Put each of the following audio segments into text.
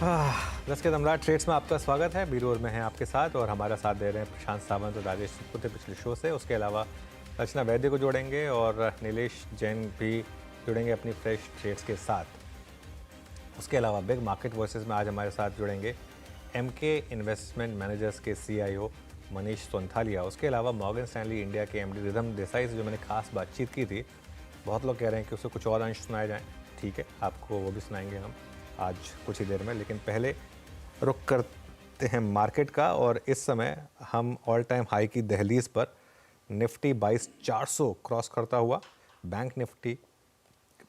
दस के दमदार ट्रेड्स में आपका स्वागत है। बीरोर में हैं आपके साथ और हमारा साथ दे रहे हैं प्रशांत सावंत और राजेश पुते पिछले शो से। उसके अलावा रचना वैद्य को जोड़ेंगे और नीलेश जैन भी जुड़ेंगे अपनी फ्रेश ट्रेड्स के साथ। उसके अलावा बिग मार्केट वॉइसेस में आज हमारे साथ जुड़ेंगे एमके इन्वेस्टमेंट मैनेजर्स के सीईओ मनीष सोनथालिया। उसके अलावा मॉर्गन स्टैनली इंडिया के एमडी रिधम देसाई से जो मैंने खास बातचीत की थी, बहुत लोग कह रहे हैं कि उससे कुछ और अंश सुनाए जाएँ। ठीक है, आपको वो भी सुनाएंगे हम आज कुछ ही देर में, लेकिन पहले रुक करते हैं मार्केट का। और इस समय हम ऑल टाइम हाई की दहलीज पर निफ्टी 22,400 क्रॉस करता हुआ, बैंक निफ्टी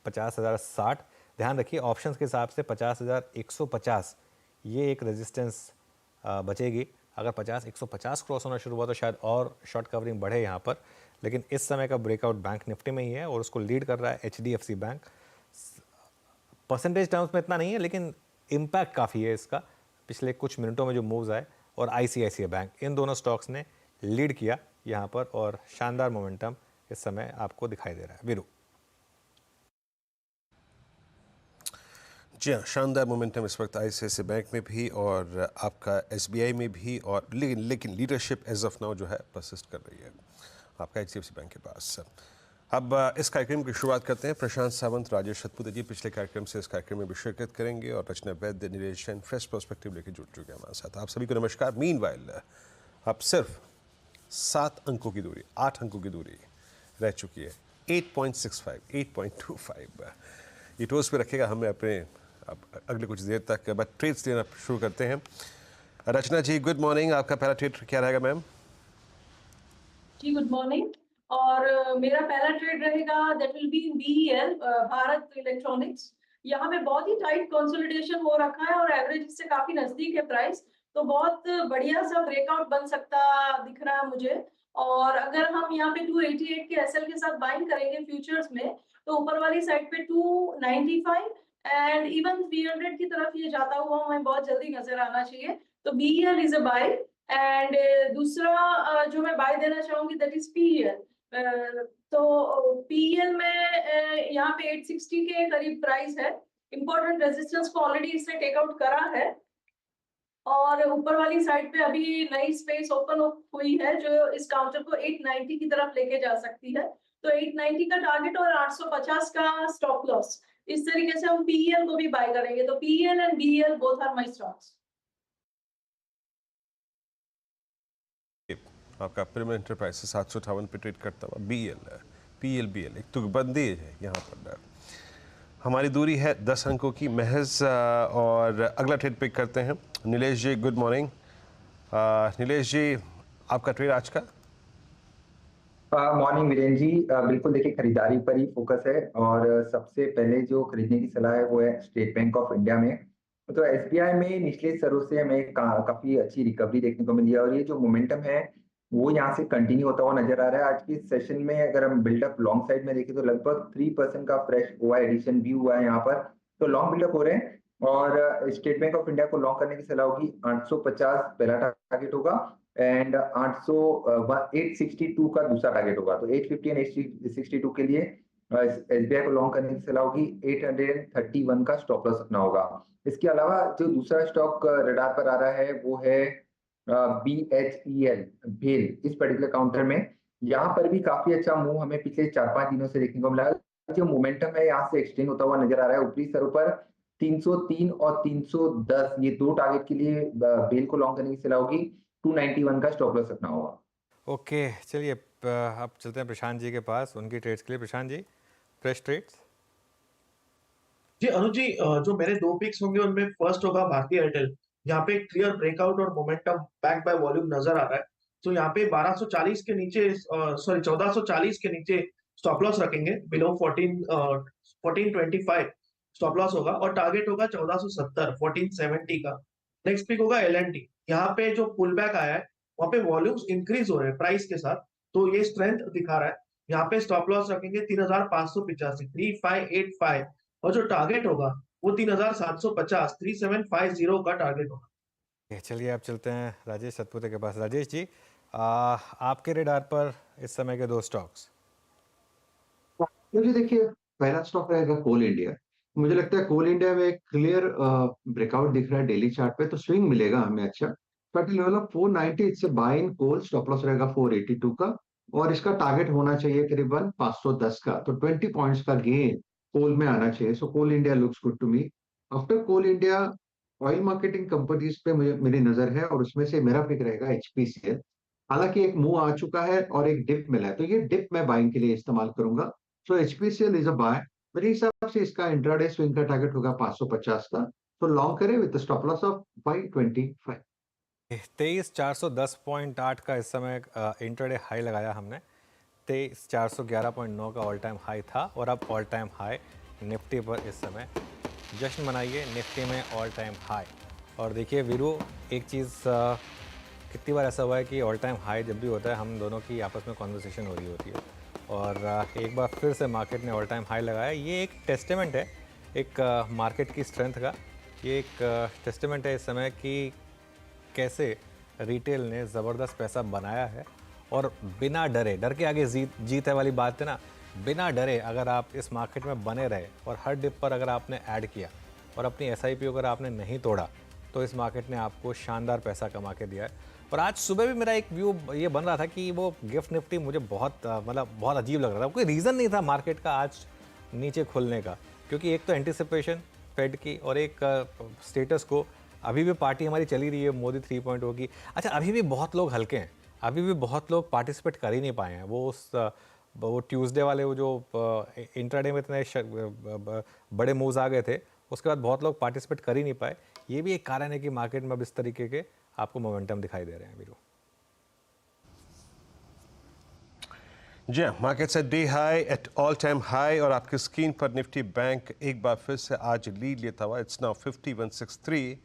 50,060। ध्यान रखिए ऑप्शंस के हिसाब से 50,150 ये एक रेजिस्टेंस बचेगी। अगर 50,150 क्रॉस होना शुरू हुआ तो शायद और शॉर्ट कवरिंग बढ़े यहाँ पर, लेकिन इस समय का ब्रेकआउट बैंक निफ्टी में ही है और उसको लीड कर रहा है HDFC बैंक। परसेंटेज टर्म्स में इतना नहीं है, लेकिन इम्पैक्ट काफ़ी है इसका। पिछले कुछ मिनटों में जो मूव्स आए और ICICI बैंक, इन दोनों स्टॉक्स ने लीड किया यहाँ पर और शानदार मोमेंटम इस समय आपको दिखाई दे रहा है। वीरू जी हाँ, शानदार मोमेंटम इस वक्त ICICI बैंक में भी और आपका SBI में भी, और लेकिन लीडरशिप एज ऑफ नाउ जो है परसिस्ट कर रही है आपका HDFC बैंक के पास। अब इस कार्यक्रम की शुरुआत करते हैं। प्रशांत सावंत, राजेश सतपुते जी पिछले कार्यक्रम से इस कार्यक्रम में भी शिरकत करेंगे और रचना वैद्य, नीलेश जैन फ्रेश पर्सपेक्टिव लेकर जुड़ चुके हैं हमारे साथ। आप सभी को नमस्कार। मीनवाइल अब सिर्फ 7 अंकों की दूरी, 8 अंकों की दूरी रह चुकी है। 8.65, 8.25 ये टोस्ट पे रखेगा हमें अपने अब अगले कुछ देर तक। अब ट्रेड्स लेना शुरू करते हैं। रचना जी गुड मॉर्निंग, आपका पहला ट्रेड क्या रहेगा मैम? जी गुड मॉर्निंग। और मेरा पहला ट्रेड रहेगा that will be in BEL, Bharat electronics. यहाँ पे बहुत ही टाइट कंसोलिडेशन हो रखा है और एवरेज से काफी नजदीक है प्राइस, तो बहुत बढ़िया सा ब्रेकआउट बन सकता दिख रहा है मुझे। और अगर हम यहाँ पे 288 के SL के साथ बाइंग करेंगे फ्यूचर्स में, तो ऊपर वाली साइड पे 295 एंड इवन 300 की तरफ ये जाता हुआ हमें बहुत जल्दी नजर आना चाहिए। तो BEL is a buy. And दूसरा जो मैं बाय देना चाहूंगी दैट इज PEL। तो PEL में यहाँ पे 860 के करीब प्राइस है। इंपॉर्टेंट रेजिस्टेंस को ऑलरेडी इसने टेक आउट करा है और ऊपर वाली साइड पे अभी नई स्पेस ओपन हुई है जो इस काउंटर को 890 की तरफ लेके जा सकती है। तो 890 का टारगेट और 850 का स्टॉप लॉस, इस तरीके से हम PEL को भी बाय करेंगे। तो PEL and BEL both are my stocks. आपका पिरामिड एंटरप्राइजेस 758 पे ट्रेड करता हुआ BEL एक तुकबंदी है यहाँ पर। हमारी दूरी है 10 अंकों की महज। और अगला ट्रेड पिक करते हैं। नीलेश जी गुड मॉर्निंग। नीलेश जी आपका ट्रेड आज का? मॉर्निंग वीरेन जी। बिल्कुल देखिए, खरीदारी पर ही फोकस है और सबसे पहले जो खरीदने की सलाह है वो है स्टेट बैंक ऑफ इंडिया में। तो SBI में निचले स्तरों से हमें काफी अच्छी रिकवरी देखने को मिली है और ये जो मोमेंटम है वो यहाँ से कंटिन्यू होता हुआ नजर आ रहा है। आज की सेशन में अगर हम बिल्डअप लॉन्ग साइड में देखें तो लगभग 3% का फ्रेश हुआ एडिशन भी हुआ है यहाँ पर। तो लॉन्ग बिल्डअप हो रहे हैं और स्टेट बैंक ऑफ इंडिया को लॉन्ग करने की सलाह होगी। 850 पहला टारगेट होगा एंड 862 का दूसरा टारगेट होगा। तो 850 एंड 862 के लिए SBI को लॉन्ग करने की सलाह होगी। 831 का स्टॉप लॉस रखना होगा। इसके अलावा जो दूसरा स्टॉक रडार पर आ रहा है वो है BHEL भेल। इस पर्टिकुलर काउंटर में यहाँ पर भी काफी अच्छा मूव हमें पिछले 4-5 दिनों से देखने को मिला। जो मोमेंटम है यहाँ से एक्सटेंड होता हुआ नजर आ रहा है। ऊपरी स्तरों पर 303 और 310 ये दो टारगेट के लिए बेल को लॉन्ग करने की सलाह होगी। 291 का स्टॉप लॉस रखना होगा। ओके, चलिए अब चलते हैं प्रशांत जी के पास उनकी ट्रेड्स के लिए। Prashant ji fresh trades. जी अनुज जी, जो मेरे 2 पिक्स होंगे उनमें फर्स्ट होगा भारतीय एयरटेल। यहाँ पे क्लियर ब्रेकआउट और मोमेंटम बैक बाय वॉल्यूम नजर आ रहा है। तो यहाँ पे 1240 के नीचे, सॉरी 1440 के नीचे स्टॉप लॉस रखेंगे। बिलो 1425 स्टॉप लॉस होगा और टारगेट होगा 1470, 1470 का। नेक्स्ट पिक होगा L&T। यहाँ पे जो पुल बैक आया है वहां पे वॉल्यूम्स इंक्रीज हो रहे हैं प्राइस के साथ, तो ये स्ट्रेंथ दिखा रहा है। यहाँ पे स्टॉप लॉस रखेंगे 3585, 3585, और जो टारगेट होगा वो 3750, 3750 का टारगेट होगा। चलिए अब चलते हैं राजेश सतपुते के पास। राजेश जी आपके रेडार पर इस समय के 2 स्टॉक्स। तो जी देखिए, पहला स्टॉक रहेगा कोल इंडिया। मुझे लगता है कोल इंडिया में एक क्लियर ब्रेकआउट दिख रहा है डेली चार्ट पे, तो स्विंग मिलेगा हमें अच्छा। स्टार्टिंग लेवल ऑफ 490, इससे बाय इन कोल, स्टॉप लॉस रहेगा 482 का, और इसका टारगेट होना चाहिए करीबन 510 का, तो 20 पॉइंट्स का गेन कोल में आना चाहिए। So Coal India looks good to me. After Coal India, oil marketing companies पे मुझे मेरी नजर है, और उसमें से मेरा पिक रहेगा एचपीसीएल। हालांकि एक मूव आ चुका है और एक डिप मिला है, तो ये डिप मैं बाइंग के लिए इस्तेमाल करूंगा। सो एचपीसीएल इज अ बाय। मेरे हिसाब से इसका इंट्राडे स्विंग का टारगेट होगा 550 का, तो लॉन्ग करें विद स्टॉप लॉस ऑफ 525। 23,410.8 का इस समय इंटरडे हाई लगाया हमने। 23,411.9 का ऑल टाइम हाई था, और अब ऑल टाइम हाई निफ्टी पर इस समय जश्न मनाइए, निफ्टी में ऑल टाइम हाई। और देखिए वीरू, एक चीज़ कितनी बार ऐसा हुआ है कि ऑल टाइम हाई जब भी होता है हम दोनों की आपस में कॉन्वर्सेशन हो रही होती है, और एक बार फिर से मार्केट ने ऑल टाइम हाई लगाया। ये एक टेस्टामेंट है एक मार्केट की स्ट्रेंथ का। ये एक टेस्टामेंट है इस समय कि कैसे रिटेल ने ज़बरदस्त पैसा बनाया है, और बिना डरे, डर के आगे जीत है वाली बात है ना, बिना डरे अगर आप इस मार्केट में बने रहे और हर डिप पर अगर आपने ऐड किया और अपनी एसआईपी अगर आपने नहीं तोड़ा, तो इस मार्केट ने आपको शानदार पैसा कमा के दिया है। और आज सुबह भी मेरा एक व्यू ये बन रहा था कि वो गिफ्ट निफ्टी मुझे बहुत बहुत अजीब लग रहा था। कोई रीज़न नहीं था मार्केट का आज नीचे खुलने का, क्योंकि एक तो एंटिसिपेशन फेड की, और एक स्टेटस को अभी भी पार्टी हमारी चली रही है, मोदी 3.0 की। अच्छा, अभी भी बहुत लोग हल्के हैं, अभी भी बहुत लोग पार्टिसिपेट कर ही नहीं पाए हैं। वो ट्यूसडे वाले वो जो इंट्राडे में इतने बड़े मूव्स आ गए थे, उसके बाद बहुत लोग पार्टिसिपेट कर ही नहीं पाए। ये भी एक कारण है कि मार्केट में अब इस तरीके के आपको मोमेंटम दिखाई दे रहे हैं वीरू। जी हाँ, markets at day high, at all time high, और आपकी स्क्रीन पर निफ्टी बैंक एक बार फिर से आज लीड लेता हुआ, इट्स नाउ 5163।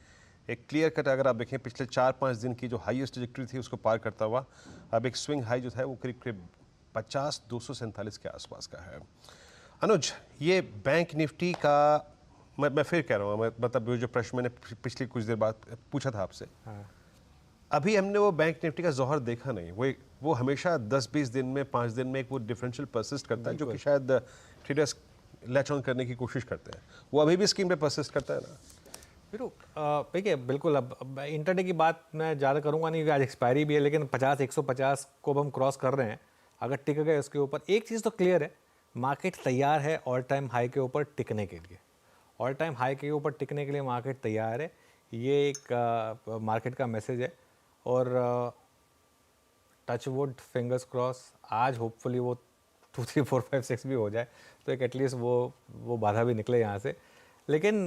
एक क्लियर कट अगर आप देखें पिछले 4-5 दिन की जो हाईएस्ट ट्रैजेक्टरी थी उसको पार करता हुआ अब एक स्विंग हाई जो था वो करीब करीब 50,247 के आसपास का है। अनुज, ये बैंक निफ्टी का मैं फिर कह रहा हूँ, मतलब जो प्रश्न मैंने पिछले कुछ देर बाद पूछा था आपसे, अभी हमने वो बैंक निफ्टी का जौहर देखा नहीं। वो हमेशा 10-20 दिन में, 5 दिन में एक वो डिफरेंशियल परसिस्ट करता है, जो कि शायद ट्रेडर्स लैच ऑन करने की कोशिश करते हैं। वो अभी भी स्कीम पे परसिस्ट करता है ना? फिर देखिए बिल्कुल, अब इंटरडे की बात मैं ज़्यादा करूँगा नहीं, क्योंकि आज एक्सपायरी भी है, लेकिन 150 को अब हम क्रॉस कर रहे हैं। अगर टिक गए उसके ऊपर, एक चीज़ तो क्लियर है, मार्केट तैयार है ऑल टाइम हाई के ऊपर टिकने के लिए। ऑल टाइम हाई के ऊपर टिकने के लिए मार्केट तैयार है, ये एक मार्केट का मैसेज है। और टच वुड, फिंगर्स क्रॉस, आज होपफुली वो 2, 3, 4, 5, 6 भी हो जाए, तो एक एटलीस्ट वो बाधा भी निकले यहाँ से। लेकिन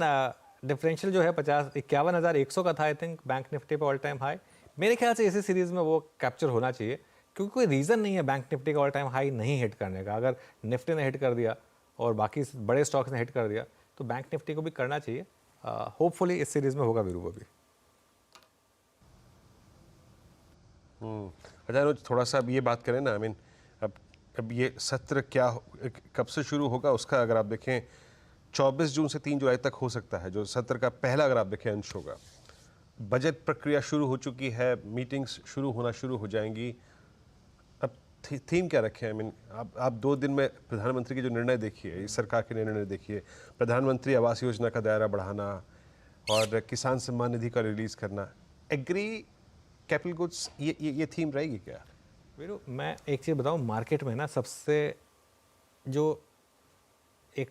डिफरेंशियल जो है 51,100 का था आई थिंक बैंक निफ्टी पे ऑल टाइम हाई। मेरे ख्याल से इसी सीरीज़ में वो कैप्चर होना चाहिए, क्योंकि कोई रीज़न नहीं है बैंक निफ्टी का ऑल टाइम हाई नहीं हिट करने का। अगर निफ्टी ने हिट कर दिया और बाकी बड़े स्टॉक्स ने हिट कर दिया, तो बैंक निफ्टी को भी करना चाहिए। होपफुली इस सीरीज़ में होगा वीरू वो भी। अच्छा अनुज, थोड़ा सा अब ये बात करें ना, आई मीन अब ये सत्र कब से शुरू होगा उसका अगर आप देखें, 24 जून से 3 जुलाई तक हो सकता है जो सत्र का पहला अगर आप देखें अंश होगा। बजट प्रक्रिया शुरू हो चुकी है, मीटिंग्स शुरू हो जाएंगी। अब थीम क्या रखें? आई मीन आप 2 दिन में प्रधानमंत्री के जो निर्णय देखिए, इस सरकार के निर्णय देखिए, प्रधानमंत्री आवास योजना का दायरा बढ़ाना और किसान सम्मान निधि का रिलीज़ करना, एग्री कैपिटल गुड्स, ये थीम रहेगी क्या? वीरू, मैं एक चीज़ बताऊं, मार्केट में ना सबसे जो एक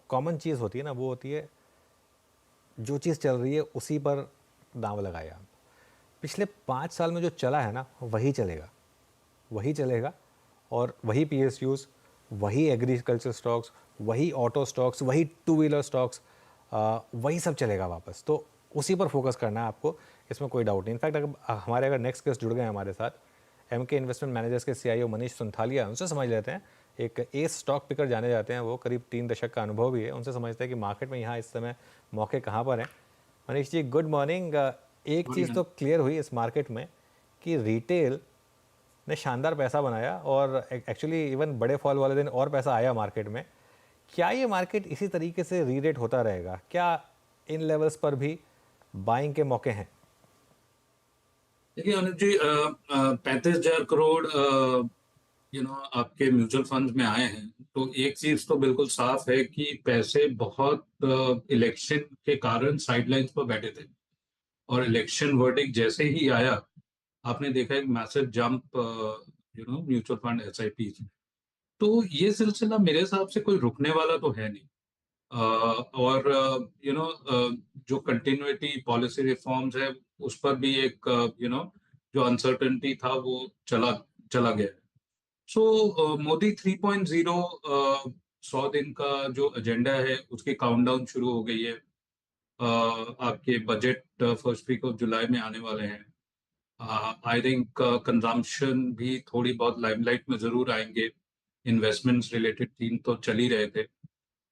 कॉमन चीज़ होती है ना, वो होती है जो चीज़ चल रही है उसी पर दांव लगाए आप। पिछले 5 साल में जो चला है ना, वही चलेगा, और वही PSUs, वही एग्रीकल्चर स्टॉक्स, वही ऑटो स्टॉक्स, वही 2 व्हीलर स्टॉक्स, वही सब चलेगा वापस। तो उसी पर फोकस करना है आपको, इसमें कोई डाउट नहीं। इनफैक्ट अगर नेक्स्ट गेस्ट जुड़ गए हमारे साथ, MK इन्वेस्टमेंट मैनेजर्स के CIO मनीष सुंथालिया, उनसे समझ लेते हैं। एक एस स्टॉक पिकर जाने जाते हैं, वो करीब 3 दशक का अनुभव भी है, उनसे समझते हैं कि मार्केट में यहाँ इस समय मौके कहाँ पर हैं। Manish ji, good morning. एक चीज़ तो क्लियर हुई इस मार्केट में कि रिटेल ने शानदार पैसा बनाया, और एक्चुअली इवन बड़े फॉल वाले दिन और पैसा आया मार्केट में। क्या ये मार्केट इसी तरीके से रीरेट होता रहेगा? क्या इन लेवल्स पर भी बाइंग के मौके हैं? देखिए अनुज जी, 35,000 करोड़ आपके म्यूचुअल फंड्स में आए हैं, तो एक चीज तो बिल्कुल साफ है कि पैसे बहुत इलेक्शन के कारण साइडलाइंस पर बैठे थे, और इलेक्शन वर्डिक्ट जैसे ही आया, आपने देखा एक massive jump mutual fund SIP में। तो ये सिलसिला मेरे हिसाब से कोई रुकने वाला तो है नहीं। और जो कंटिन्यूटी पॉलिसी रिफॉर्म्स है, उस पर भी एक जो अनसर्टेनिटी था वो चला चला गया। सो मोदी 3.0 100 दिन का जो एजेंडा है उसकी काउंटडाउन शुरू हो गई है। आपके बजट फर्स्ट वीक ऑफ जुलाई में आने वाले हैं। आई थिंक कंजम्पशन भी थोड़ी बहुत लाइमलाइट में जरूर आएंगे। इन्वेस्टमेंट्स रिलेटेड थीम तो चल ही रहे थे।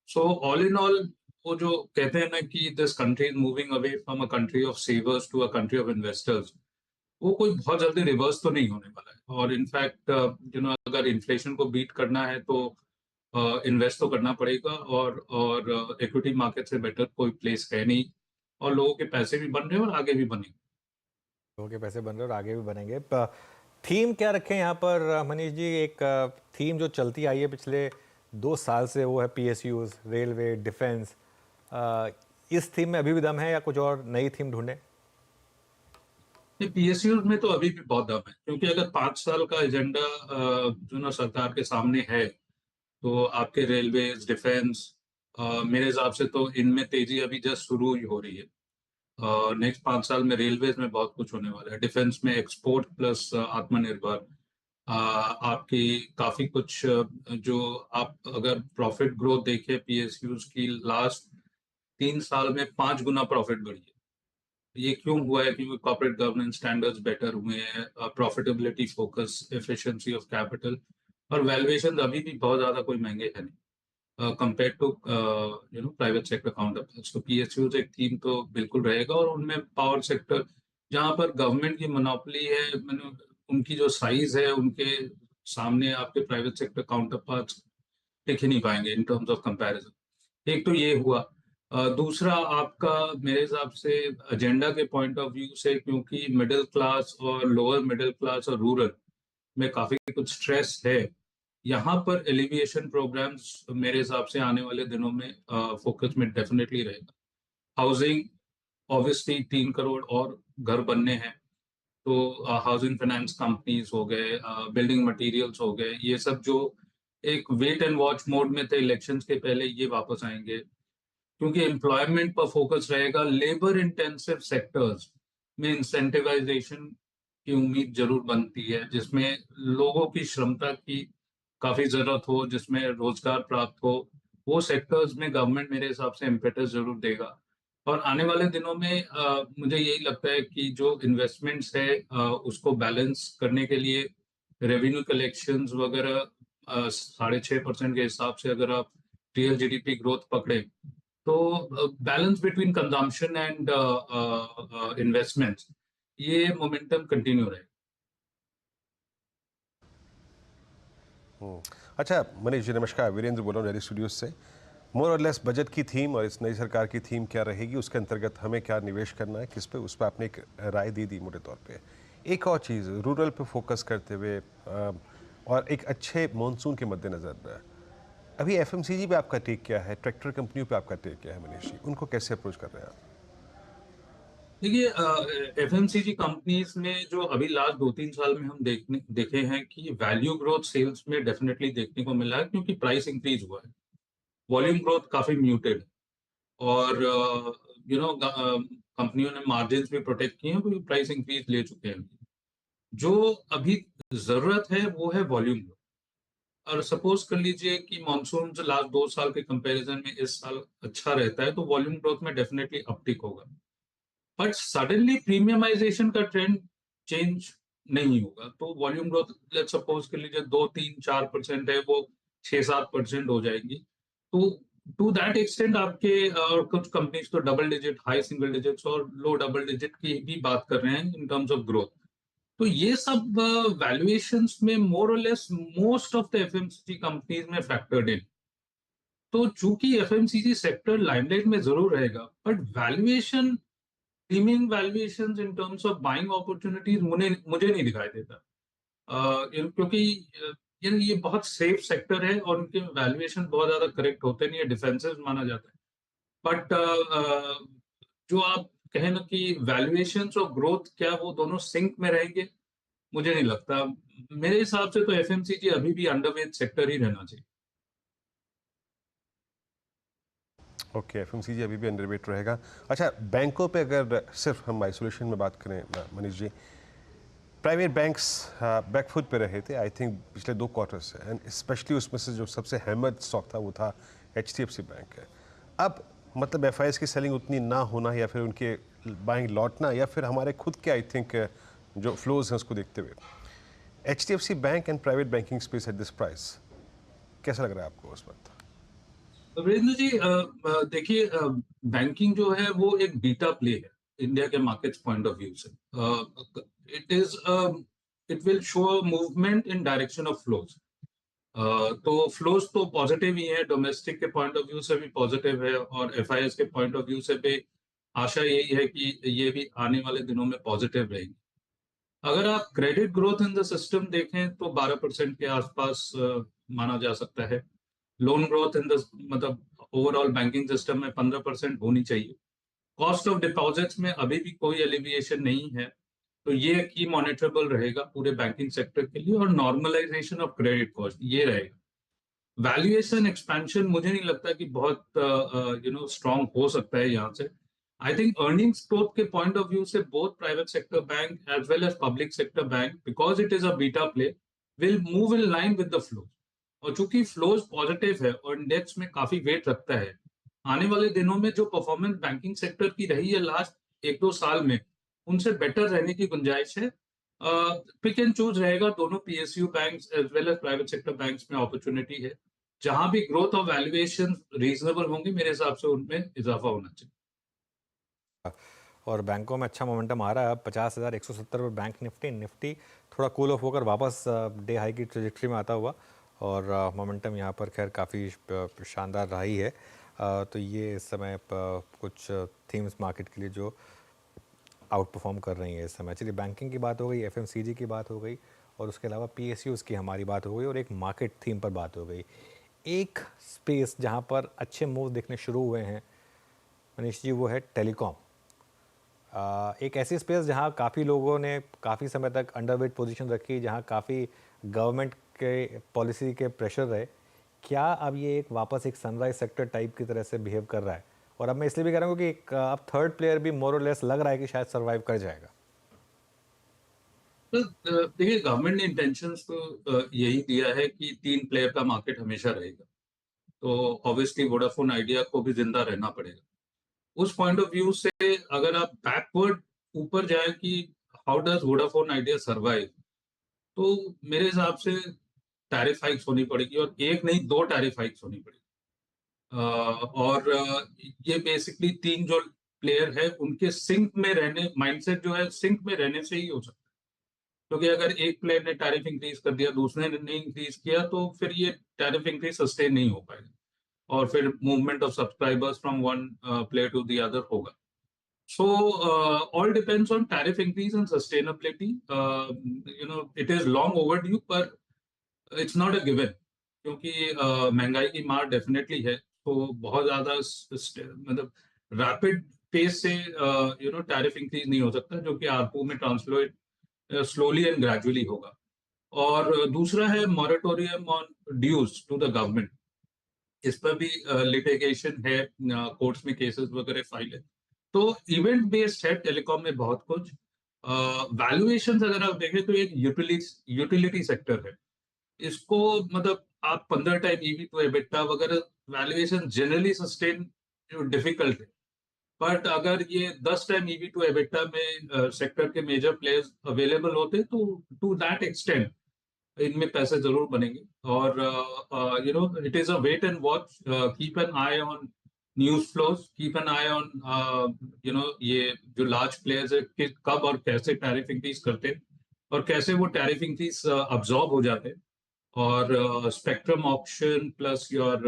सो ऑल इन ऑल, वो जो कहते हैं ना कि this country is moving away from a country of savers to a country of investors, वो कोई बहुत जल्दी रिवर्स तो नहीं होने वाला है। और इनफैक्ट अगर इन्फ्लेशन को बीट करना है तो इन्वेस्ट तो करना पड़ेगा, और इक्विटी मार्केट से बेटर कोई प्लेस है नहीं, और लोगों के पैसे भी बन रहे हैं और आगे भी बनेंगे। लोगों के पैसे बन रहे और आगे भी बनेंगे। थीम क्या रखें यहाँ पर मनीष जी? एक थीम जो चलती आई है पिछले 2 साल से, वो है पीएसयूज, रेलवे, डिफेंस। इस थीम में अभी भी दम है या कुछ और नई थीम ढूंढें? पीएसयू में तो अभी भी बहुत दम है, क्योंकि अगर 5 साल का एजेंडा जो ना सरकार के सामने है, तो आपके रेलवे, डिफेंस, मेरे हिसाब से तो इनमें तेजी अभी जस्ट शुरू ही हो रही है। नेक्स्ट 5 साल में रेलवेज में बहुत कुछ होने वाला है। डिफेंस में एक्सपोर्ट प्लस आत्मनिर्भर, आपकी काफी कुछ जो आप अगर प्रॉफिट ग्रोथ देखें पीएसयूज की, लास्ट 3 साल में 5 गुना प्रॉफिट बढ़ी है। ये क्यों हुआ है? क्योंकि कॉर्पोरेट गवर्नेंस स्टैंडर्ड्स बेटर हुए हैं, profitability focus, efficiency of capital, और वैल्यूएशन अभी भी बहुत ज्यादा कोई महंगे है नहीं compare to private sector counterparts. तो पीएसयूज एक थीम तो बिल्कुल रहेगा, और उनमें पावर सेक्टर जहां पर गवर्नमेंट की मोनोपोली है, उनकी जो साइज है, उनके सामने आपके प्राइवेट सेक्टर काउंटरपार्ट्स टिक ही नहीं पाएंगे इन टर्म्स ऑफ कंपैरिजन। एक तो ये हुआ। दूसरा आपका मेरे हिसाब से एजेंडा के पॉइंट ऑफ व्यू से, क्योंकि मिडिल क्लास और लोअर मिडिल क्लास और रूरल में काफी कुछ स्ट्रेस है, यहाँ पर एलिविएशन प्रोग्राम्स मेरे हिसाब से आने वाले दिनों में फोकस में डेफिनेटली रहेगा। हाउसिंग, ऑब्वियसली 3 करोड़ और घर बनने हैं, तो हाउसिंग फाइनेंस कंपनीज हो गए, बिल्डिंग मटेरियल्स हो गए, ये सब जो एक वेट एंड वॉच मोड में थे इलेक्शंस के पहले, ये वापस आएंगे, क्योंकि एम्प्लॉयमेंट पर फोकस रहेगा। लेबर इंटेंसिव सेक्टर्स में इंसेंटिवाइजेशन की उम्मीद जरूर बनती है, जिसमें लोगों की श्रमता की काफी जरूरत हो, जिसमें रोजगार प्राप्त हो। वो सेक्टर्स में गवर्नमेंट मेरे हिसाब से इम्पेटस जरूर देगा। और आने वाले दिनों में मुझे यही लगता है कि जो इन्वेस्टमेंट्स है उसको बैलेंस करने के लिए रेवेन्यू कलेक्शंस वगैरह 6.5% के हिसाब से अगर आप रियल जीडीपी ग्रोथ पकड़े, तो balance between consumption and investments, ये मोमेंटम कंटिन्यू रहे। अच्छा मनीष जी, नमस्कार। वीरेंद्र बोल रहा हूँ दिल्ली स्टूडियोज से। मोर और लेस बजट की थीम और इस नई सरकार की थीम क्या रहेगी, उसके अंतर्गत हमें क्या निवेश करना है, किस पे, उस पर आपने एक राय दी मोटे तौर पे। एक और चीज़, रूरल पे फोकस करते हुए और एक अच्छे मॉनसून के मद्देनज़र अभी एफएमसीजी पे आपका टेक क्या है, ट्रैक्टर कंपनियों पे आपका टेक क्या है मनीष जी? उनको कैसे अप्रोच कर रहे हैं आप? देखिए, एफएमसीजी कंपनीज में जो अभी लास्ट 2-3 साल में हम देखे हैं कि वैल्यू ग्रोथ सेल्स में डेफिनेटली देखने को मिला है, क्योंकि प्राइस इंक्रीज हुआ है। वॉल्यूम ग्रोथ काफी म्यूटेड, और कंपनियों ने मार्जिन भी प्रोटेक्ट किए हैं, क्योंकि प्राइस इंक्रीज ले चुके हैं। जो अभी जरूरत है वो है वॉल्यूम ग्रोथ। और सपोज कर लीजिए कि मानसून जो लास्ट 2 साल के कंपैरिजन में इस साल अच्छा रहता है, तो वॉल्यूम ग्रोथ में डेफिनेटली अपटिक होगा। बट सडनली प्रीमियमाइजेशन का ट्रेंड चेंज नहीं होगा, तो वॉल्यूम ग्रोथ लेट्स सपोज कर लीजिए 2-3-4% है, वो 6-7% हो जाएगी। तो टू दैट एक्सटेंट आपके और कुछ कंपनीज तो double digit, high single digits और लो डबल डिजिट की भी बात कर रहे हैं इन टर्म्स ऑफ ग्रोथ। तो ये सब वैल्यूएशंस में मोर और less most of the FMCG companies में फैक्टर्ड इन। तो चूंकि एफएमसीजी सेक्टर लाइमलाइट में जरूर रहेगा, but valuation, streaming valuations in terms of buying opportunities मुझे नहीं दिखाई देता। क्योंकि ये बहुत सेफ सेक्टर है और उनके वैल्यूएशन बहुत ज्यादा करेक्ट होते नहीं है, डिफेंसिव माना जाता है। बट जो आप कहें ना कि वैल्यूएशंस और ग्रोथ क्या वो दोनों सिंक में रहेंगे, मुझे नहीं लगता। मेरे हिसाब से तो एफएमसीजी अभी भी अंडरवेट सेक्टर ही रहना चाहिए। ओके, एफएमसीजी अभी भी अंडरवेट रहेगा। अच्छा, बैंकों पे अगर सिर्फ हम आइसोलेशन में बात करें Manish ji, private banks back foot पे रहे थे आई थिंक पिछले 2 क्वार्टर से, एंड स्पेशली उसमें से जो सबसे हैमर्ड स्टॉक था वो था एचडीएफसी बैंक है। अब मतलब एफआईएस की सेलिंग उतनी ना होना या फिर उनके बाइंग लौटना या फिर हमारे खुद के आई थिंक जो फ्लोज हैं उसको देखते हुए HDFC bank and private banking space at this price, कैसा लग रहा है आपको उस वक्त? वीरेंद्र जी, देखिए, बैंकिंग जो है वो एक बीटा प्ले है इंडिया के मार्केट्स पॉइंट ऑफ व्यू से। It will show movement in direction of flows. तो फ्लोज तो पॉजिटिव ही है, डोमेस्टिक के पॉइंट ऑफ व्यू से भी पॉजिटिव है और एफआईएस के पॉइंट ऑफ व्यू से भी आशा यही है कि ये भी आने वाले दिनों में पॉजिटिव रहेगी। अगर आप credit growth in the system देखें तो 12% के आसपास माना जा सकता है। लोन ग्रोथ इन द मतलब ओवरऑल बैंकिंग सिस्टम में 15% होनी चाहिए। कॉस्ट ऑफ डिपॉजिट्स में अभी भी कोई एलिविएशन नहीं है, तो ये की मॉनिटरेबल रहेगा पूरे बैंकिंग सेक्टर के लिए। और नॉर्मलाइजेशन ऑफ क्रेडिट कॉस्ट ये रहेगा। वैल्यूएशन एक्सपेंशन मुझे नहीं लगता कि बहुत स्ट्रांग हो सकता है यहाँ से। आई थिंक अर्निंग्स ग्रोथ के पॉइंट ऑफ व्यू से both private sector bank as well as public sector bank, because it is a beta play, will move in line with the flows. और चूंकि flows positive है और index में काफी wait रखता है, आने वाले दिनों में जो परफॉर्मेंस बैंकिंग सेक्टर की रही है लास्ट 1-2 साल में, उनसे बेटर रहने की गुंजाइश है। पिक एंड चूज रहेगा, दोनों PSU banks as well as private sector banks में अपॉर्चुनिटी है। जहां भी ग्रोथ और वैल्यूएशन रीजनेबल होंगे, मेरे हिसाब से उनमें इजाफा होना चाहिए। और बैंकों में अच्छा मोमेंटम आ रहा है। अब 50,170 पर बैंक निफ्टी थोड़ा कूल ऑफ होकर वापस डे हाई की ट्रेजेक्ट्री में आता हुआ, और मोमेंटम यहाँ पर खैर काफ़ी शानदार रही है। तो ये इस समय कुछ थीम्स मार्केट के लिए जो आउट परफॉर्म कर रही है इस समय। चलिए, बैंकिंग की बात हो गई, एफएमसीजी की बात हो गई, और उसके अलावा पीएसयूज़ की हमारी बात हो गई, और एक मार्केट थीम पर बात हो गई। एक स्पेस जहाँ पर अच्छे मूव दिखने शुरू हुए हैं मनीष जी, वो है टेलीकॉम। एक ऐसी स्पेस जहां काफ़ी लोगों ने काफ़ी समय तक अंडरवेट पोजीशन रखी, जहां काफ़ी गवर्नमेंट के पॉलिसी के प्रेशर रहे। क्या अब ये एक वापस एक सनराइज सेक्टर टाइप की तरह से बिहेव कर रहा है? और अब मैं इसलिए भी कह रहा हूँ कि अब थर्ड प्लेयर भी मोर और लेस लग रहा है कि शायद सर्वाइव कर जाएगा। तो देखिए, गवर्नमेंट ने इंटेंशंस तो यही दिया है कि 3 प्लेयर का मार्केट हमेशा रहेगा। तो ऑब्वियसली वोडाफोन आइडिया को भी जिंदा रहना पड़ेगा। उस पॉइंट ऑफ व्यू से अगर आप बैकवर्ड ऊपर जाए कि how does Vodafone idea survive, तो मेरे हिसाब से टैरिफ हाइक्स होनी पड़ेगी, और एक नहीं 2 टैरिफ हाइक्स होनी पड़ेगी। ये बेसिकली 3 जो प्लेयर है उनके सिंक में रहने, माइंडसेट जो है सिंक में रहने से ही हो सकता है। क्योंकि अगर एक प्लेयर ने टैरिफ इंक्रीज कर दिया, दूसरे ने नहीं इंक्रीज किया, तो फिर ये टैरिफ इंक्रीज सस्टेन नहीं हो पाएगा, और फिर movement of subscribers from one player to the other होगा। So all depends on tariff increase and sustainability. It is long overdue, but it's not a given, क्योंकि महंगाई की मार डेफिनेटली है। तो बहुत ज्यादा मतलब रैपिड पेस से टैरिफ इंक्रीज नहीं हो सकता, जो कि आरपू में ट्रांसलेट स्लोली एंड ग्रेजुअली होगा। और दूसरा है moratorium on dues to the government. इस पर भी लिटिगेशन है, कोर्ट्स में केसेस वगैरह फाइल है। तो इवेंट बेस्ड है टेलीकॉम में बहुत कुछ। वैल्यूएशन अगर आप देखें तो एक यूटिलिटी सेक्टर है। इसको मतलब आप 15 टाइम ईवी टू एबिटा वगैरह वैल्यूएशन जनरली सस्टेन डिफिकल्ट है। बट अगर ये 10 टाइम ईवी टू एबिटा में सेक्टर के मेजर प्लेयर्स अवेलेबल होते, तो टू दैट एक्सटेंट इनमें पैसे जरूर बनेंगे। और it is a wait and watch, keep an eye on news flows, keep an eye on ये जो लार्ज प्लेयर्स है कि कब और कैसे टैरिफ इंक्रीज करते हैं, और कैसे वो टैरिफ इंक्रीज अब्सॉर्ब हो जाते हैं। और spectrum option plus your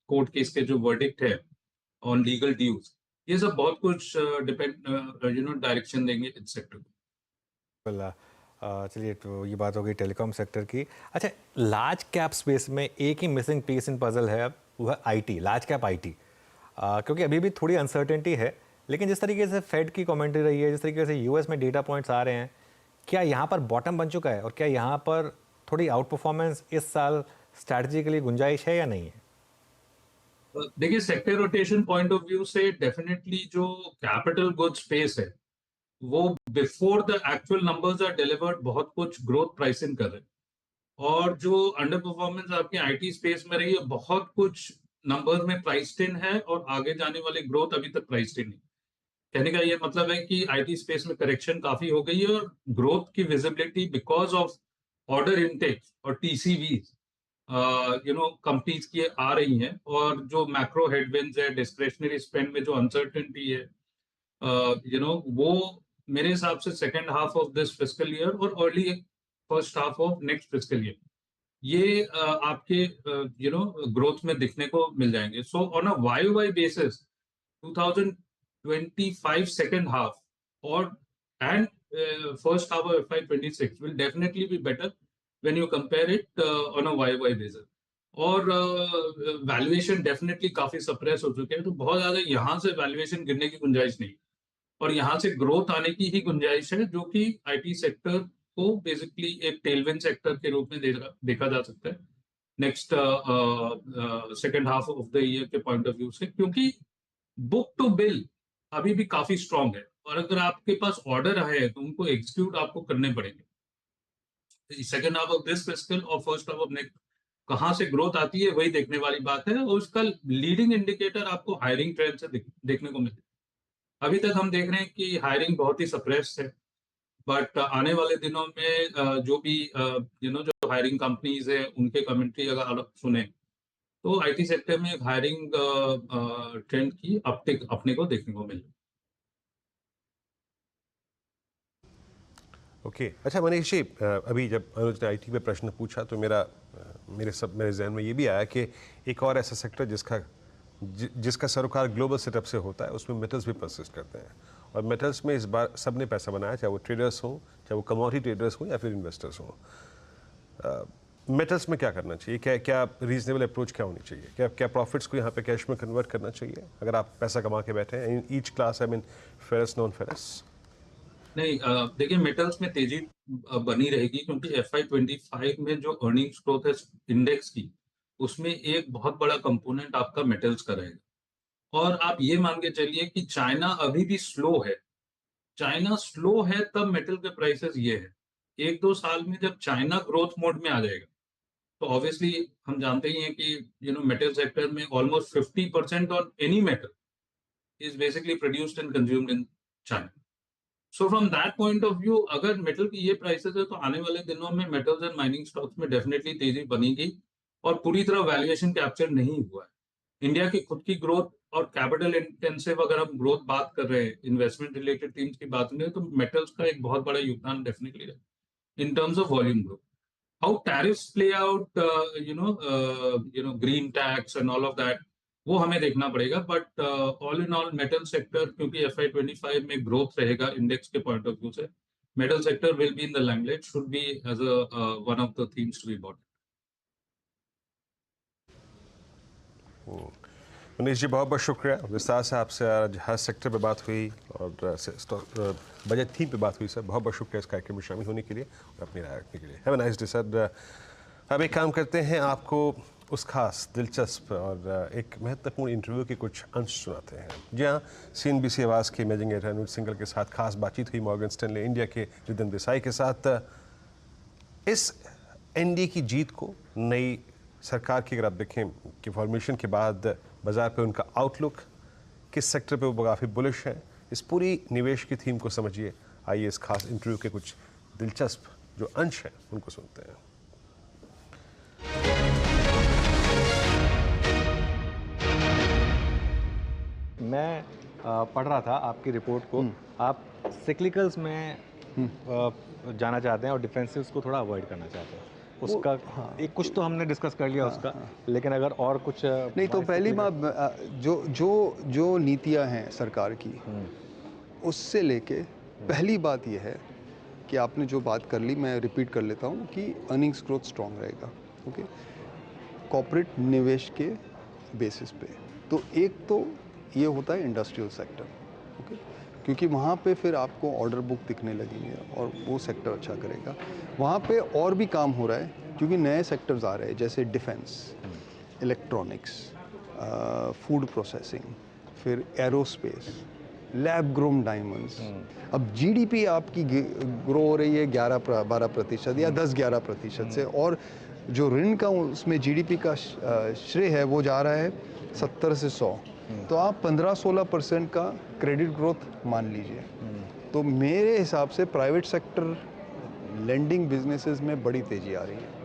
court case के जो वर्डिक्ट है ऑन लीगल ड्यूज, ये सब बहुत कुछ डिपेंड डायरेक्शन देंगे इस सेक्टर को। चलिए, तो ये बात हो गई टेलीकॉम सेक्टर की। अच्छा, लार्ज कैप स्पेस में एक ही मिसिंग पीस इन पजल है, वो है आईटी, लार्ज कैप आईटी। क्योंकि अभी भी थोड़ी अनसर्टेनिटी है, लेकिन जिस तरीके से फेड की कमेंट्री रही है, जिस तरीके से यूएस में डेटा पॉइंट्स आ रहे हैं, क्या यहाँ पर बॉटम बन चुका है और क्या यहाँ पर थोड़ी आउट परफॉर्मेंस इस साल स्ट्रैटेजी के लिए गुंजाइश है या नहीं है? देखिए, sector rotation point of view से डेफिनेटली जो कैपिटल गुड स्पेस है वो before the actual numbers are delivered बहुत कुछ ग्रोथ प्राइसिंग कर रहे हैं, और जो अंडर परफॉर्मेंस आपके आईटी स्पेस में रही है बहुत कुछ नंबर्स में प्राइस्ड इन है, और आगे जाने वाली ग्रोथ अभी तक प्राइस्ड इन नहीं। कहने का ये मतलब है कि आईटी स्पेस में करेक्शन काफी हो गई है, और ग्रोथ की visibility because of order intake और टीसीवी कंपनीज की आ रही हैं, और जो मैक्रो हेडविंड्स है, डिस्क्रिशनरी स्पेंड में जो अनसर्टेनिटी है, वो मेरे हिसाब से second half of this fiscal year और early first half of next fiscal year ये आपके ग्रोथ में दिखने को मिल जाएंगे। So on a Y Y basis 2025 second half or and first half of FY26 will definitely be better when you compare it on a YY basis. और valuation definitely काफी suppress हो चुके हैं, तो बहुत ज्यादा यहाँ से वैल्यूएशन गिरने की गुंजाइश नहीं, और यहाँ से ग्रोथ आने की ही गुंजाइश है, जो कि आईटी सेक्टर को बेसिकली एक टेलविंड सेक्टर के रूप में देखा जा सकता है next second half of the year के पॉइंट ऑफ व्यू से, क्योंकि बुक टू बिल अभी भी काफी स्ट्रांग है, और अगर आपके पास ऑर्डर आए हैं तो उनको एग्जीक्यूट आपको करने पड़ेंगे। Second half of this fiscal और फर्स्ट हाफ ऑफ नेक्स्ट कहां से ग्रोथ आती है वही देखने वाली बात है, और उसका लीडिंग इंडिकेटर आपको हायरिंग ट्रेंड से देखने को मिलता है। अभी तक हम देख रहे हैं कि हायरिंग बहुत ही सप्रेस्ड है, बट आने वाले दिनों में जो भी जो हायरिंग कंपनीज है उनके कमेंट्री अगर सुने तो आईटी सेक्टर में हायरिंग ट्रेंड की अपटिक अपने को देखने को मिले। ओके, अच्छा मनीष जी, अभी जब अनुज ने आईटी पे प्रश्न पूछा तो मेरे जहन में ये भी आया कि एक और ऐसा सेक्टर जिसका सरोकार ग्लोबल सेटअप से होता है, उसमें मेटल्स भी परसिस्ट करते हैं, और मेटल्स में इस बार सबने पैसा बनाया, चाहे वो ट्रेडर्स हों, चाहे वो कमोडिटी ट्रेडर्स हों या फिर इन्वेस्टर्स हों। मेटल्स में क्या करना चाहिए? क्या रीजनेबल अप्रोच क्या होनी चाहिए? क्या प्रॉफिट्स को यहाँ पे कैश में कन्वर्ट करना चाहिए अगर आप पैसा कमा के बैठे हैं? Each class, I mean ferrous, non ferrous? नहीं, देखिए, मेटल्स में तेजी बनी रहेगी, क्योंकि FY25 में जो अर्निंग्स ग्रोथ है इंडेक्स की, उसमें एक बहुत बड़ा कंपोनेंट आपका मेटल्स का रहेगा। और आप ये मान के चलिए कि चाइना अभी भी स्लो है, चाइना स्लो है तब मेटल के प्राइसेस ये है। 1-2 साल में जब चाइना ग्रोथ मोड में आ जाएगा तो ऑब्वियसली हम जानते ही हैं कि मेटल सेक्टर में almost 50% on any metal is basically produced and consumed in China. So from that point of view अगर मेटल की ये प्राइसेस है तो आने वाले दिनों में मेटल्स एंड माइनिंग स्टॉक्स में डेफिनेटली तेजी बनेगी, और पूरी तरह वैल्यूएशन कैप्चर नहीं हुआ है। इंडिया की खुद की ग्रोथ और कैपिटल इंटेंसिव अगर हम ग्रोथ बात कर रहे हैं, इन्वेस्टमेंट रिलेटेड टीम्स की बात करें, तो मेटल्स का एक बहुत बड़ा योगदान डेफिनेटली है in terms of volume growth. How tariffs play out, green tax and all of that, वो हमें देखना पड़ेगा, but all in all metal sector, क्योंकि FY25 में ग्रोथ रहेगा इंडेक्स के पॉइंट ऑफ व्यू से, metal sector will be in the limelight, should be as one of the themes to be bought. Manish ji, बहुत बहुत शुक्रिया। विस्तार से आपसे आज हर सेक्टर पे बात हुई और बजट थीम पे बात हुई सर। बहुत बहुत शुक्रिया इस कार्यक्रम में शामिल होने के लिए और अपनी राय रखने के लिए। Have a nice day sir. अब एक काम करते हैं, आपको उस खास दिलचस्प और एक महत्वपूर्ण इंटरव्यू के कुछ अंश सुनाते हैं। जी हाँ, CNBC आवाज़ के मैनेजिंग एडिटर अनुज सिंघल के साथ खास बातचीत हुई मॉर्गन स्टैनले इंडिया के रिदम देसाई के साथ। इस NDA की जीत को, नई सरकार की अगर आप देखें कि फॉर्मेशन के बाद बाजार पे उनका आउटलुक, किस सेक्टर पे वो काफ़ी बुलिश हैं, इस पूरी निवेश की थीम को समझिए। आइए इस खास इंटरव्यू के कुछ दिलचस्प जो अंश हैं उनको सुनते हैं। मैं पढ़ रहा था आपकी रिपोर्ट को, आप सिक्लिकल्स में जाना चाहते हैं और डिफेंसिव्स को थोड़ा अवॉइड करना चाहते हैं। उसका एक कुछ तो हमने डिस्कस कर लिया उसका, लेकिन अगर और कुछ नहीं तो पहली बात जो नीतियां हैं सरकार की, उससे लेके पहली बात यह है कि आपने जो बात कर ली मैं रिपीट कर लेता हूँ कि अर्निंग्स ग्रोथ स्ट्रॉन्ग रहेगा, ओके, कॉर्पोरेट निवेश के बेसिस पे। तो एक तो ये होता है इंडस्ट्रियल सेक्टर, ओके, क्योंकि वहाँ पे फिर आपको ऑर्डर बुक दिखने लगेंगे और वो सेक्टर अच्छा करेगा। वहाँ पे और भी काम हो रहा है क्योंकि नए सेक्टर्स आ रहे हैं जैसे डिफेंस, इलेक्ट्रॉनिक्स, फूड प्रोसेसिंग, फिर एरोस्पेस, लैब ग्रोन डायमंड्स। अब जीडीपी आपकी ग्रो हो रही है 11-12% या 10-11% से, और जो ऋण का उसमें जीडीपी का श्रेय है वो जा रहा है 70 से 100, तो आप 15-16% का क्रेडिट ग्रोथ मान लीजिए। तो मेरे हिसाब से प्राइवेट सेक्टर लेंडिंग बिजनेसेस में बड़ी तेज़ी आ रही है।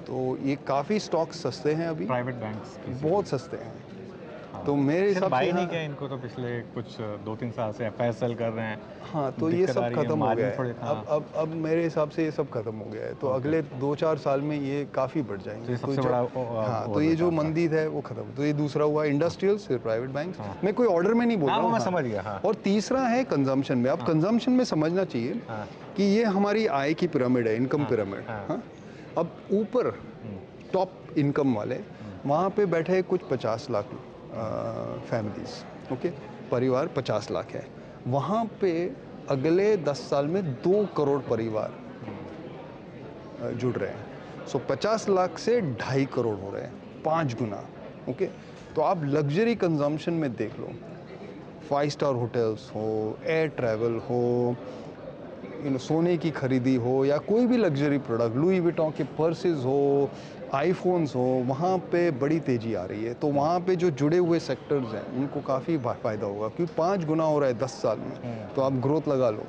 तो ये काफ़ी स्टॉक सस्ते हैं अभी, प्राइवेट बैंक्स बहुत सस्ते हैं। तो मेरे हिसाब से बाई नहीं किया इनको तो पिछले कुछ 2-3 साल से एफआईएसएल कर रहे हैं। हाँ, तो ये दिक्कत आ सब रही है, खत्म हो मार्जिन गया थोड़े, है। हाँ। अब मेरे हिसाब से ये सब खत्म हो गया है, तो अगले 2-4 साल में ये काफ़ी बढ़ जाएंगे। तो ये सबसे जब- बड़ा हाँ, तो ये जो मंदी है वो खत्म। तो ये दूसरा हुआ इंडस्ट्रियल से प्राइवेट बैंक्स। मैं कोई ऑर्डर में नहीं बोल हाँ, रहा वो हूँ, मैं समझ गया, हाँ। और तीसरा है कंजम्पशन में। अब कंजम्पशन में समझना चाहिए हाँ। कि ये हमारी आय की पिरामिड है, इनकम पिरामिड। हाँ। हाँ, अब ऊपर टॉप इनकम वाले वहाँ पे बैठे कुछ 50 लाख फैमिलीज, ओके, परिवार 50 लाख है। वहाँ पे अगले 10 साल में 2 करोड़ परिवार जुड़ रहे हैं। सो 50 लाख से 2.5 करोड़ हो रहे हैं, 5 गुना, ओके। तो आप लग्जरी कंजम्पशन में देख लो, 5 स्टार होटल्स हो, एयर ट्रैवल हो, सोने की खरीदी हो, या कोई भी लग्जरी प्रोडक्ट, लुई विटॉन के पर्सेस हो, आईफोन्स हो, वहाँ पे बड़ी तेज़ी आ रही है। तो वहाँ पे जो जुड़े हुए सेक्टर्स हैं उनको काफ़ी फ़ायदा होगा, क्योंकि 5 गुना हो रहा है 10 साल में, तो आप ग्रोथ लगा लो।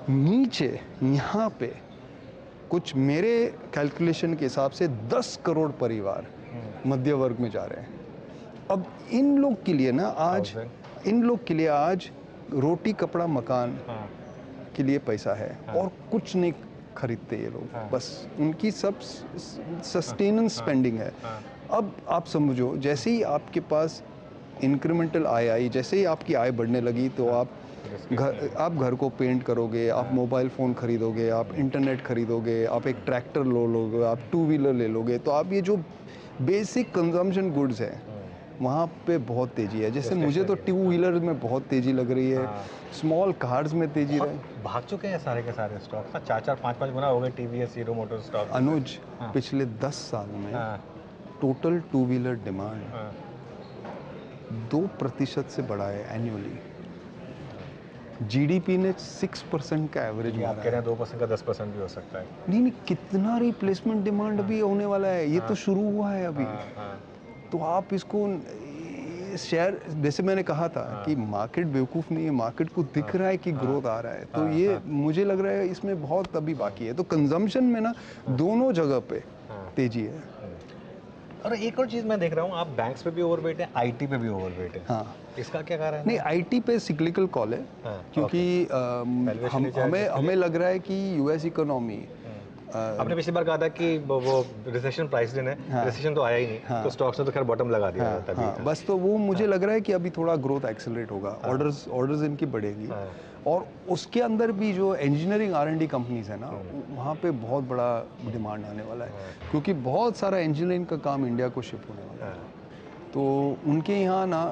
नीचे यहाँ पे कुछ मेरे कैलकुलेशन के हिसाब से 10 करोड़ परिवार मध्य वर्ग में जा रहे हैं। अब इन लोग के लिए ना आज, इन लोग के लिए आज रोटी कपड़ा मकान के लिए पैसा है, और कुछ नहीं खरीदते ये लोग, बस उनकी सब सस्टेनेंस स्पेंडिंग है। अब आप समझो, जैसे ही आपके पास इंक्रीमेंटल आय आई, जैसे ही आपकी आय बढ़ने लगी, तो आप घर को पेंट करोगे, आप मोबाइल फ़ोन खरीदोगे, आप इंटरनेट खरीदोगे, आप एक ट्रैक्टर लोगे, आप 2 व्हीलर ले लोगे, तो आप ये जो बेसिक कंजम्पशन गुड्स है वहाँ पे बहुत तेज़ी है। जैसे मुझे तो 2 व्हीलर में बहुत तेज़ी लग रही है, स्मॉल कार्स में तेज़ी है। भाग चुके हैं सारे के सारे स्टॉक, 4-5 गुना हो गए टीवीएस, हीरो मोटर स्टॉक। अनुज, पिछले 10 साल में टोटल 2 व्हीलर डिमांड 2% से बढ़ा है एनुअली। जीडीपी ने 6% का एवरेज मारा है। आप कह रहे हैं 2% का 10% भी हो सकता है। नहीं, कितना रिप्लेसमेंट डिमांड अभी होने वाला है, ये तो शुरू हुआ है अभी। तो आप इसको शेयर, जैसे मैंने कहा था कि मार्केट बेवकूफ़ नहीं है, मार्केट को दिख रहा है कि ग्रोथ आ रहा है, तो ये मुझे लग रहा है इसमें बहुत अभी बाकी है। तो कंजम्पशन में ना दोनों जगह पे तेजी है। और एक और चीज़ मैं देख रहा हूँ, आप बैंक्स पे भी ओवरवेट है, आईटी पे भी ओवरवेट है। हाँ, इसका क्या कारण है? नहीं, आईटी पे सिक्लिकल कॉल है, क्योंकि हमें लग रहा है कि यूएस इकोनॉमी, आपने पिछली बार कहा था कि वो रिसेशन प्राइस दिन है, रिसेशन तो आया ही नहीं, तो स्टॉक्स ने तो खैर बॉटम लगा दिया तभी। बस तो वो मुझे लग रहा है कि अभी थोड़ा ग्रोथ एक्सेलरेट होगा, ऑर्डर्स इनकी बढ़ेगी, और उसके अंदर भी जो इंजीनियरिंग R&D कंपनीज है ना, वहाँ पे बहुत बड़ा डिमांड आने वाला है, क्योंकि बहुत सारा इंजीनियरिंग का काम इंडिया को शिप होने वाला है। तो उनके यहाँ ना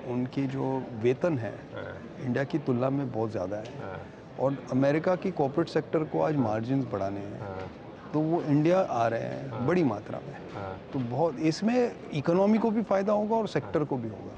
उनकी जो वेतन है इंडिया की तुलना में बहुत ज़्यादा है, और अमेरिका की कॉर्पोरेट सेक्टर को आज मार्जिन्स बढ़ाने हैं, तो वो इंडिया आ रहे हैं बड़ी मात्रा में। तो बहुत इसमें इकोनॉमी को भी फ़ायदा होगा और सेक्टर को भी होगा।